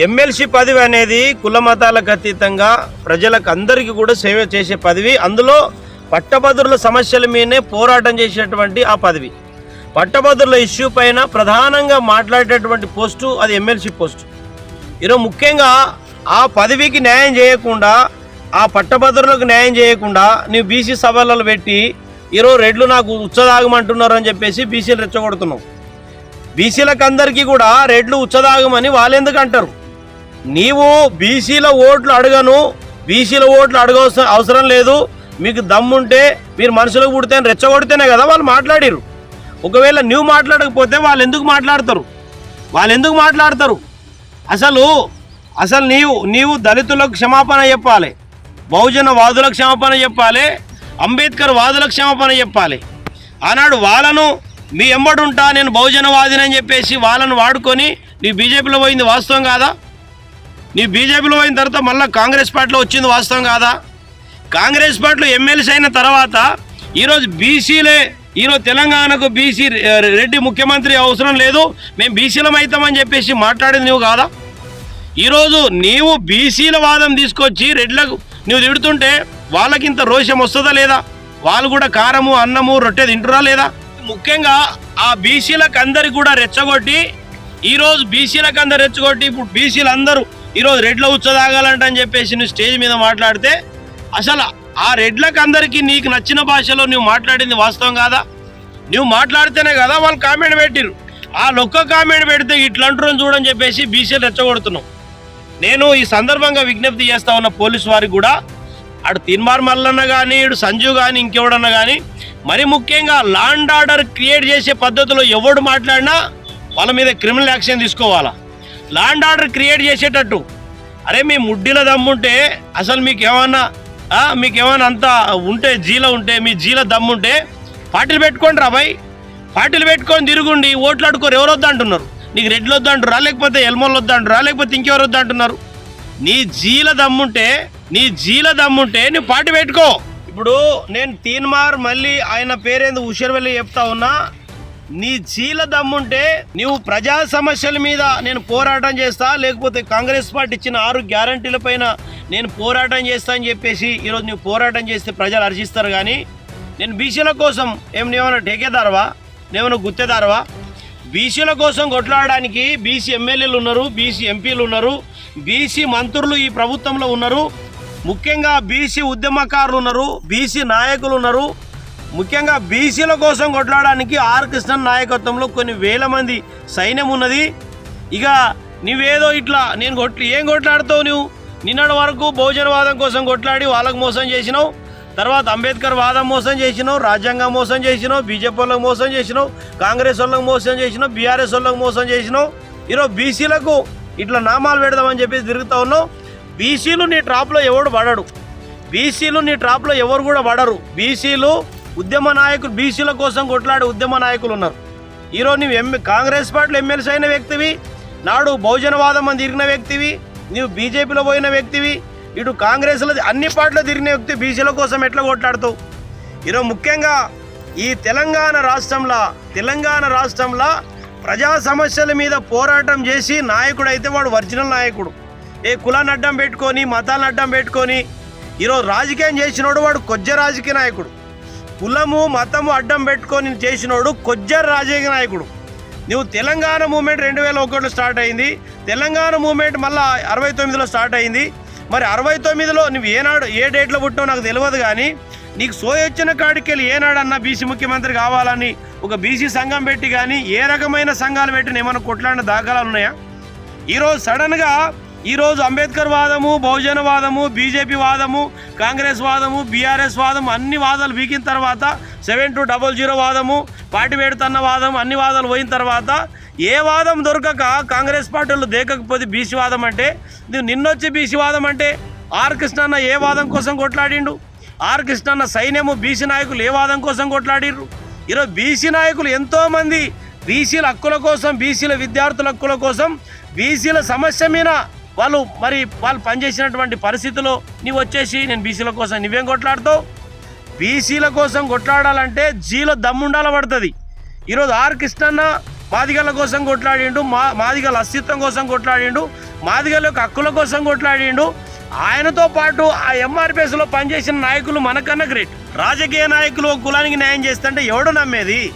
MLC పదవి అనేది కుల మతాలకు అతీతంగా ప్రజలకు అందరికీ కూడా సేవ చేసే పదవి. అందులో పట్టభద్రుల సమస్యల మీదనే పోరాటం చేసేటువంటి ఆ పదవి. పట్టభద్రుల ఇష్యూ పైన ప్రధానంగా మాట్లాడేటటువంటి పోస్టు అది ఎమ్మెల్సీ పోస్టు. ఈరోజు ముఖ్యంగా ఆ పదవికి న్యాయం చేయకుండా, ఆ పట్టభద్రులకు న్యాయం చేయకుండా నీవు బీసీ సభలలో పెట్టి ఈరోజు రెడ్లు నాకు ఉచ్చదాగమంటున్నారు అని చెప్పేసి బీసీలు రెచ్చగొడుతున్నావు. బీసీలకు అందరికీ కూడా రెడ్లు ఉచ్చదాగమని వాళ్ళెందుకు అంటారు? నీవు బీసీల ఓట్లు అడగను, బీసీల ఓట్లు అవసరం లేదు, మీకు దమ్ముంటే మీరు మనుషులకు పుడితే అని రెచ్చగొడితేనే కదా వాళ్ళు మాట్లాడిరు. ఒకవేళ నువ్వు మాట్లాడకపోతే వాళ్ళు ఎందుకు మాట్లాడతారు? అసలు నీవు దళితులకు క్షమాపణ చెప్పాలి, బహుజన వాదులకు క్షమాపణ చెప్పాలి, అంబేద్కర్ వాదులకు క్షమాపణ చెప్పాలి. ఆనాడు వాళ్ళను మీ ఎంబడుంటా నేను బహుజనవాదిని అని చెప్పేసి వాళ్ళను వాడుకొని నీ బీజేపీలో పోయింది వాస్తవం కాదా? నీ బీజేపీలో పోయిన తర్వాత మళ్ళీ కాంగ్రెస్ పార్టీలో వచ్చింది వాస్తవం కాదా? కాంగ్రెస్ పార్టీలో ఎమ్మెల్సీ అయిన తర్వాత ఈరోజు బీసీలే, ఈరోజు తెలంగాణకు బీసీ రెడ్డి ముఖ్యమంత్రి అవసరం లేదు, మేము బీసీలం అవుతామని చెప్పేసి మాట్లాడింది నువ్వు కాదా? ఈరోజు నీవు బీసీల వాదం తీసుకొచ్చి రెడ్లకు నువ్వు తిడుతుంటే వాళ్ళకింత రోషం వస్తుందా లేదా? వాళ్ళు కూడా కారము అన్నము రొట్టె తింటురా లేదా? ముఖ్యంగా ఆ బీసీలకు అందరికి కూడా రెచ్చగొట్టి ఇప్పుడు బీసీలు అందరూ ఈరోజు రెడ్ల ఉచ్చదాగాలంట అని చెప్పేసి నువ్వు స్టేజ్ మీద మాట్లాడితే అసలు ఆ రెడ్లకు అందరికీ నీకు నచ్చిన భాషలో నువ్వు మాట్లాడింది వాస్తవం కాదా? నువ్వు మాట్లాడితేనే కదా వాళ్ళు కామెంట్ పెట్టిరు. ఆ లొక్క కామెంట్ పెడితే ఇట్లంటారని చూడని చెప్పేసి బీసీలు రెచ్చగొడుతున్నావు. నేను ఈ సందర్భంగా విజ్ఞప్తి చేస్తా ఉన్న పోలీసు వారికి కూడా, అటు తీన్మార్ మల్లన్న కానీ, ఇటు సంజీవ్ కానీ, ఇంకెవడన్నా కానీ, మరి ముఖ్యంగా లా అండ్ ఆర్డర్ క్రియేట్ చేసే పద్ధతిలో ఎవడు మాట్లాడినా వాళ్ళ మీద క్రిమినల్ యాక్షన్ తీసుకోవాలా. లా అండ్ ఆర్డర్ క్రియేట్ చేసేటట్టు అరే మీ ముడ్డిల దమ్ముంటే, అసలు మీకేమన్నా అంత ఉంటే మీ జీల దమ్ముంటే పార్టీలు పెట్టుకోండి రా భయ్, పార్టీలు పెట్టుకొని తిరుగుండి ఓట్లు అడుకోరు. ఎవరు వద్దు అంటున్నారు? నీకు రెడ్లు వద్దు అంటురా, లేకపోతే ఎల్మోళ్ళు వద్దు అంటురా, లేకపోతే ఇంకెవరు వద్దు అంటున్నారు? నీ జీల దమ్ముంటే నువ్వు పార్టీ పెట్టుకో. ఇప్పుడు నేను తీన్మార్ మళ్ళీ ఆయన పేరేందు ఉషర్వెల్లి చెప్తా ఉన్నా, నీ జీల దమ్ముంటే నువ్వు ప్రజా సమస్యల మీద నేను పోరాటం చేస్తా, లేకపోతే కాంగ్రెస్ పార్టీ ఇచ్చిన 6 గ్యారంటీల పైన నేను పోరాటం చేస్తా అని చెప్పేసి ఈరోజు నువ్వు పోరాటం చేస్తే ప్రజలు హర్షిస్తారు. కానీ నేను బీసీల కోసం నేనేమన్నా టేకేదారవా, నేనేమన్నా గుత్తేదారవా? బీసీల కోసం కొట్లాడడానికి బీసీ ఎమ్మెల్యేలు ఉన్నారు, బీసీ ఎంపీలు ఉన్నారు, బీసీ మంత్రులు ఈ ప్రభుత్వంలో ఉన్నారు, ముఖ్యంగా బీసీ ఉద్యమకారులు ఉన్నారు, బీసీ నాయకులు ఉన్నారు. ముఖ్యంగా బీసీల కోసం కొట్లాడడానికి ఆర్ కృష్ణన్ నాయకత్వంలో కొన్ని వేల మంది సైన్యం ఉన్నది. ఇక నువ్వేదో ఇట్లా ఏం కొట్లాడుతావు? నువ్వు నిన్నటి వరకు బహుజనవాదం కోసం కొట్లాడి వాళ్ళకు మోసం చేసినావు, తర్వాత అంబేద్కర్ వాదం మోసం చేసినావు, రాజ్యాంగం మోసం చేసినావు, బీజేపీ వాళ్ళకు మోసం చేసినావు, కాంగ్రెస్ వాళ్ళకు మోసం చేసినావు, బీఆర్ఎస్ వాళ్ళకు మోసం చేసినావు. ఈరోజు బీసీలకు ఇట్లా నామాలు పెడదామని చెప్పేసి తిరుగుతూ ఉన్నావు. బీసీలు నీ ట్రాప్లో ఎవరు కూడా పడరు. బీసీలు ఉద్యమ నాయకులు, బీసీల కోసం కొట్లాడే ఉద్యమ నాయకులు ఉన్నారు. ఈరోజు నువ్వు కాంగ్రెస్ పార్టీలో ఎమ్మెల్సీ అయిన వ్యక్తివి, నాడు బహుజనవాదం అని తిరిగిన వ్యక్తివి, నువ్వు బీజేపీలో పోయిన వ్యక్తివి, ఇటు కాంగ్రెస్లో అన్ని పార్టీలో తిరిగిన వ్యక్తి బీసీల కోసం ఎట్లా కొట్లాడుతావు? ఈరోజు ముఖ్యంగా ఈ తెలంగాణ రాష్ట్రంలో ప్రజా సమస్యల మీద పోరాటం చేసి నాయకుడు అయితే వాడు ఒరిజినల్ నాయకుడు. ఏ కులాన్ని అడ్డం పెట్టుకొని, మతాలను అడ్డం పెట్టుకొని ఈరోజు రాజకీయం చేసినోడు వాడు కొజ్జ రాజకీయ నాయకుడు. కులము మతము అడ్డం పెట్టుకొని చేసినోడు కొజ్జ రాజకీయ నాయకుడు. నువ్వు తెలంగాణ మూమెంట్ 2001లో స్టార్ట్ అయింది, తెలంగాణ మూమెంట్ మళ్ళీ 69లో స్టార్ట్ అయింది. మరి 69లో నువ్వు ఏ డేట్లో పుట్టినావు నాకు తెలియదు, కానీ నీకు సోయొచ్చిన కాడికి వెళ్ళి ఏనాడన్నా బీసీ ముఖ్యమంత్రి కావాలని ఒక బీసీ సంఘం పెట్టి కానీ ఏ రకమైన సంఘాలు పెట్టిన ఏమైనా కొట్లాడిన దాఖలాలు ఉన్నాయా? ఈరోజు సడన్గా అంబేద్కర్ వాదము, బహుజన వాదము, బీజేపీ వాదము, కాంగ్రెస్ వాదము, బీఆర్ఎస్ వాదము, అన్ని వాదాలు వీకిన తర్వాత 7200 వాదము, పార్టీ పెడుతున్న వాదం, అన్ని వాదాలు పోయిన తర్వాత ఏ వాదం దొరకక కాంగ్రెస్ పార్టీలు దేకకపోతే బీసీ వాదం అంటే, నిన్నొచ్చి బీసీ వాదం అంటే ఆర్ కృష్ణన్న ఏ వాదం కోసం కొట్లాడిండు? ఆర్ కృష్ణన్న సైన్యము బీసీ నాయకులు ఏ వాదం కోసం కొట్లాడిర్రు? ఈరోజు బీసీ నాయకులు ఎంతోమంది బీసీల హక్కుల కోసం, బీసీల విద్యార్థుల హక్కుల కోసం, బీసీల సమస్య మీద వాళ్ళు పనిచేసినటువంటి పరిస్థితిలో నీవు వచ్చేసి నేను బీసీల కోసం నువ్వేం కొట్లాడుతావు? బీసీల కోసం కొట్లాడాలంటే జీలో దమ్ముండాల పడుతుంది. ఈరోజు ఆర్ కృష్ణన్న మాదిగల కోసం కొట్లాడిండు, మాదిగల అస్తిత్వం కోసం కొట్లాడిండు, మాదిగలకు హక్కుల కోసం కొట్లాడిండు. ఆయనతో పాటు ఆ ఎంఆర్పిఎస్లో పనిచేసిన నాయకులు మనకన్నా గ్రేట్. రాజకీయ నాయకులు కులానికి న్యాయం చేస్తుంటే ఎవడు నమ్మేది?